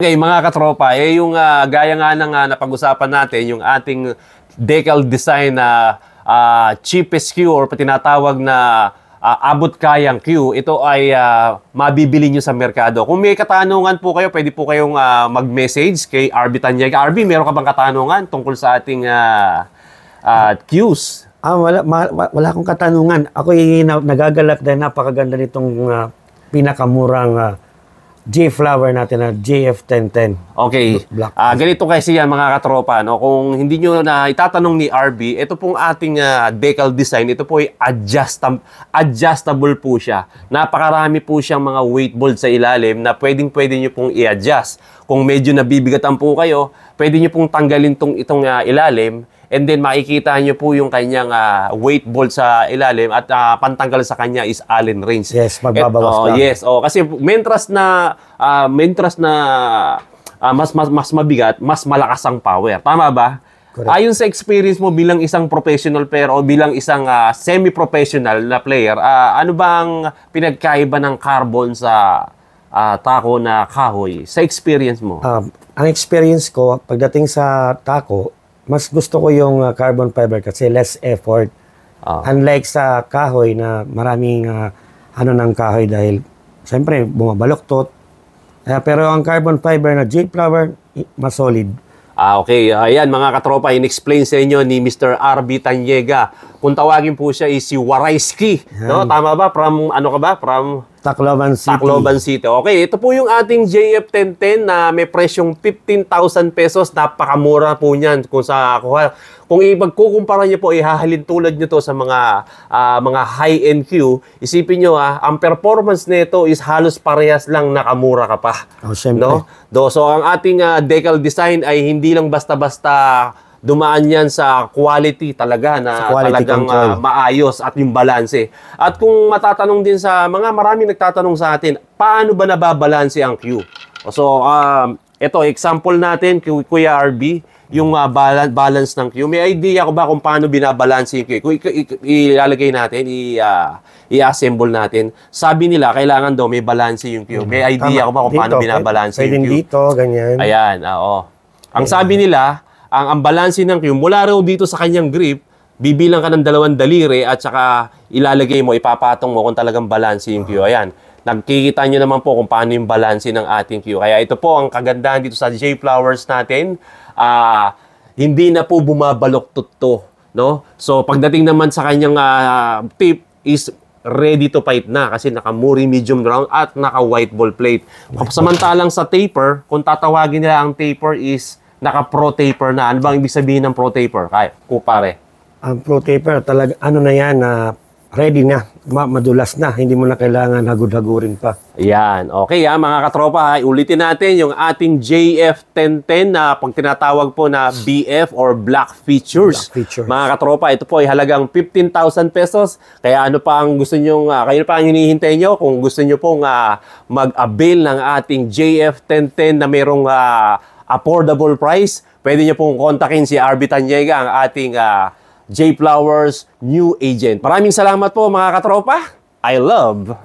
Okay, mga katropa, yung gaya nga ng napag-usapan natin, yung ating decal design na cheapest Q or tinatawag na abot kayang Q, ito ay mabibili nyo sa merkado. Kung may katanungan po kayo, pwede po kayong mag-message kay RB Tanyega. RB, meron ka bang katanungan tungkol sa ating Qs? Wala akong katanungan. Ako'y nagagalak dahil napakaganda nitong pinakamurang J-Flower natin na JF1010. Okay. Ganito kasi yan mga katropa. No? Kung hindi nyo na itatanong ni RB, ito pong ating decal design, ito po ay adjustable po siya. Napakarami po siyang mga weight bolt sa ilalim na pwede nyo pong i-adjust. Kung medyo nabibigatan po kayo, pwede nyo pong tanggalin itong ilalim. And then makikita nyo po yung kanyang weight bolt sa ilalim at pantanggal sa kanya is Allen wrench. Yes, magbabawas lang. Yes, kasi mentras na mas mabigat, mas malakas ang power. Tama ba? Correct. Ayon sa experience mo bilang isang professional player o bilang isang semi-professional na player, ano ba ang pinagkaiba ng carbon sa tako na kahoy sa experience mo? Ang experience ko, pagdating sa tako, mas gusto ko yung carbon fiber kasi less effort. Unlike sa kahoy na maraming ng kahoy dahil siyempre bumabaloktot. Pero ang carbon fiber na J-Flower, mas solid. Okay. Ayan mga katropa, in-explain sa inyo ni Mr. RB Tanyega. Kung tawagin po siya is si Warayski. No? Tama ba? From ano ka ba? From Tacloban City. Tacloban City. Okay, ito po yung ating JF1010 na may presyong 15,000 pesos. Napakamura po niyan. Kung ipagkukumpara niyo po, ihahalin tulad niyo to sa mga high-end Q, isipin niyo ang performance nito is halos parehas lang nakamura ka pa. Siyempre. No? So ang ating decal design ay hindi lang basta-basta dumaan yan sa quality talaga na talagang maayos at yung balanse. At kung matatanong din sa maraming nagtatanong sa atin, paano ba nababalanse ang Q? So, ito, example natin, Kuya RB, yung balance ng Q. May idea ko ba kung paano binabalanse yung Q? Kung ilalagay natin, i-assemble natin. Sabi nila, kailangan daw may balance yung Q. May idea ko ba kung paano binabalanse yung Q? Dito, ganyan. Ayan, oo. Ang sabi nila, ang balanse ng Q, mula raw dito sa kanyang grip, bibilang ka ng 2 daliri at saka ilalagay mo, ipapatong mo kung talagang balanse yung Q. Ayan. Nagkikita nyo naman po kung paano yung balanse ng ating Q. Kaya ito po ang kagandahan dito sa J-Flowers natin. Hindi na po bumabaloktot to. No? So, pagdating naman sa kanyang tip is ready to fight na kasi naka-Muri medium round at naka-white ball plate. Samantalang sa taper, kung tatawagin nila ang taper is naka-pro taper na. Ano bang ibig sabihin ng pro taper? Kupare. Ang pro taper, talaga, ano na yan, ready na, madulas na. Hindi mo na kailangan hagod-hagurin pa. Yan. Okay mga katropa, ulitin natin yung ating JF1010 na pag tinatawag po na BF or Black Features. Mga katropa, ito po ay halagang 15,000 pesos. Kaya ano pa ang gusto nyo, kayo pa ang hinihintay nyo kung gusto nyo pong mag-avail ng ating JF1010 na mayroong affordable price, pwede nyo pong kontakin si RB Tanyega, ang ating J-Flowers new agent. Maraming salamat po mga katropa. I love.